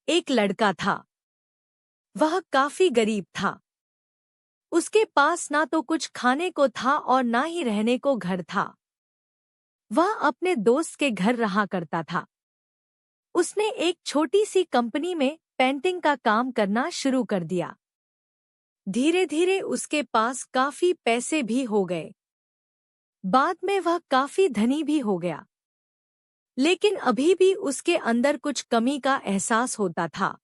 एक लड़का था। वह काफी गरीब था। उसके पास ना तो कुछ खाने को था और ना ही रहने को घर था। वह अपने दोस्त के घर रहा करता था। उसने एक छोटी सी कंपनी में पेंटिंग का काम करना शुरू कर दिया। धीरे धीरे उसके पास काफी पैसे भी हो गए। बाद में वह काफी धनी भी हो गया। लेकिन अभी भी उसके अंदर कुछ कमी का एहसास होता था।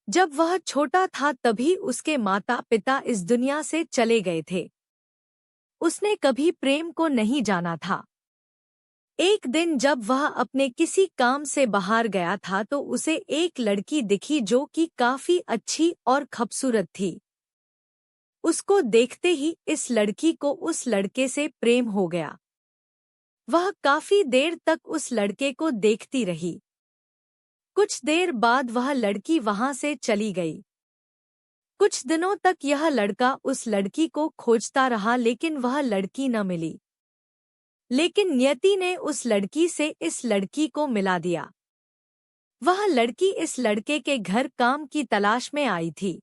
जब वह छोटा था तभी उसके माता पिता इस दुनिया से चले गए थे। उसने कभी प्रेम को नहीं जाना था। एक दिन जब वह अपने किसी काम से बाहर गया था तो उसे एक लड़की दिखी जो कि काफी अच्छी और खूबसूरत थी। उसको देखते ही इस लड़की को उस लड़के से प्रेम हो गया। वह काफी देर तक उस लड़के को देखती रही। कुछ देर बाद वह लड़की वहां से चली गई। कुछ दिनों तक यह लड़का उस लड़की को खोजता रहा लेकिन वह लड़की न मिली। लेकिन नियति ने उस लड़की से इस लड़की को मिला दिया। वह लड़की इस लड़के के घर काम की तलाश में आई थी।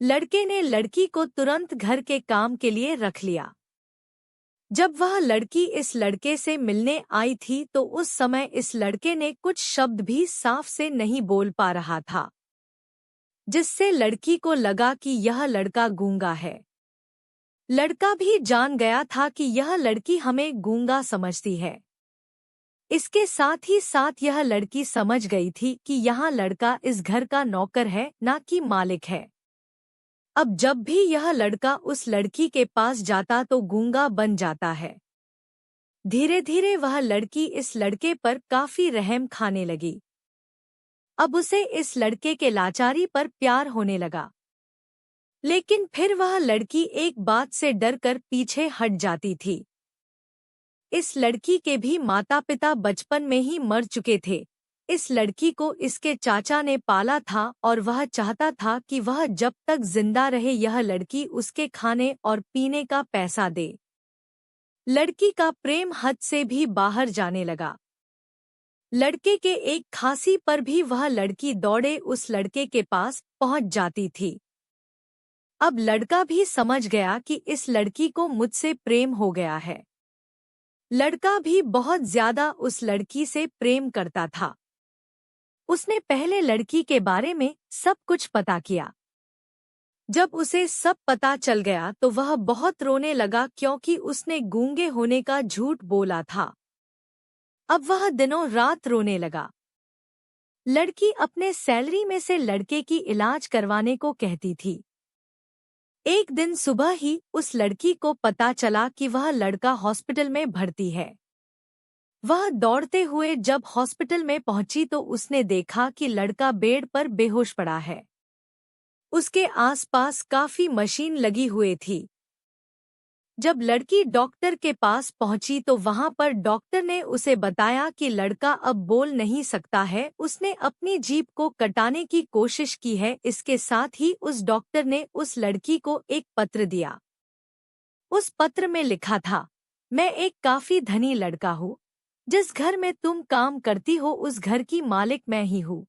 लड़के ने लड़की को तुरंत घर के काम के लिए रख लिया। जब वह लड़की इस लड़के से मिलने आई थी तो उस समय इस लड़के ने कुछ शब्द भी साफ से नहीं बोल पा रहा था, जिससे लड़की को लगा कि यह लड़का गूंगा है। लड़का भी जान गया था कि यह लड़की हमें गूंगा समझती है। इसके साथ ही साथ यह लड़की समझ गई थी कि यह लड़का इस घर का नौकर है, ना कि मालिक है। अब जब भी यह लड़का उस लड़की के पास जाता तो गूंगा बन जाता है। धीरे धीरे वह लड़की इस लड़के पर काफी रहम खाने लगी। अब उसे इस लड़के के लाचारी पर प्यार होने लगा। लेकिन फिर वह लड़की एक बात से डरकर पीछे हट जाती थी। इस लड़की के भी माता पिता बचपन में ही मर चुके थे। इस लड़की को इसके चाचा ने पाला था और वह चाहता था कि वह जब तक जिंदा रहे यह लड़की उसके खाने और पीने का पैसा दे। लड़की का प्रेम हद से भी बाहर जाने लगा। लड़के के एक खांसी पर भी वह लड़की दौड़े उस लड़के के पास पहुंच जाती थी। अब लड़का भी समझ गया कि इस लड़की को मुझसे प्रेम हो गया है। लड़का भी बहुत ज्यादा उस लड़की से प्रेम करता था। उसने पहले लड़की के बारे में सब कुछ पता किया। जब उसे सब पता चल गया तो वह बहुत रोने लगा क्योंकि उसने गूंगे होने का झूठ बोला था। अब वह दिनों रात रोने लगा। लड़की अपने सैलरी में से लड़के की इलाज करवाने को कहती थी। एक दिन सुबह ही उस लड़की को पता चला कि वह लड़का हॉस्पिटल में भर्ती है। वह दौड़ते हुए जब हॉस्पिटल में पहुंची तो उसने देखा कि लड़का बेड पर बेहोश पड़ा है। उसके आसपास काफी मशीन लगी हुई थी। जब लड़की डॉक्टर के पास पहुंची तो वहां पर डॉक्टर ने उसे बताया कि लड़का अब बोल नहीं सकता है। उसने अपनी जीभ को कटाने की कोशिश की है। इसके साथ ही उस डॉक्टर ने उस लड़की को एक पत्र दिया। उस पत्र में लिखा था, मैं एक काफी धनी लड़का हूँ। जिस घर में तुम काम करती हो उस घर की मालिक मैं ही हूँ।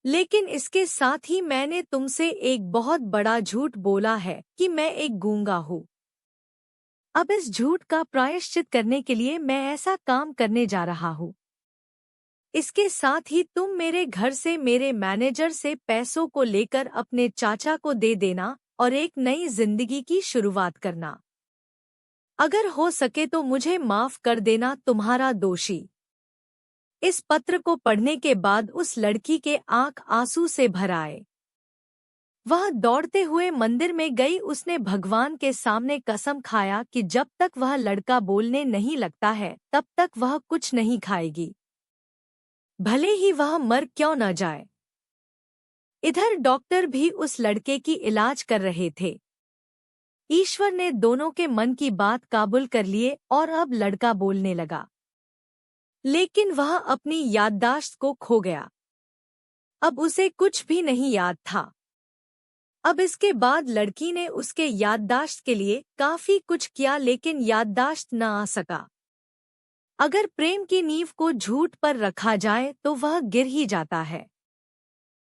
लेकिन इसके साथ ही मैंने तुमसे एक बहुत बड़ा झूठ बोला है कि मैं एक गूंगा हूँ। अब इस झूठ का प्रायश्चित करने के लिए मैं ऐसा काम करने जा रहा हूँ। इसके साथ ही तुम मेरे घर से मेरे मैनेजर से पैसों को लेकर अपने चाचा को दे देना और एक नई जिंदगी की शुरुआत करना। अगर हो सके तो मुझे माफ कर देना, तुम्हारा दोषी। इस पत्र को पढ़ने के बाद उस लड़की के आंख आंसू से भर आए। वह दौड़ते हुए मंदिर में गई। उसने भगवान के सामने कसम खाया कि जब तक वह लड़का बोलने नहीं लगता है तब तक वह कुछ नहीं खाएगी, भले ही वह मर क्यों न जाए। इधर डॉक्टर भी उस लड़के की इलाज कर रहे थे। ईश्वर ने दोनों के मन की बात काबुल कर लिए और अब लड़का बोलने लगा। लेकिन वह अपनी याददाश्त को खो गया। अब उसे कुछ भी नहीं याद था। अब इसके बाद लड़की ने उसके याददाश्त के लिए काफी कुछ किया लेकिन याददाश्त न आ सका। अगर प्रेम की नींव को झूठ पर रखा जाए तो वह गिर ही जाता है।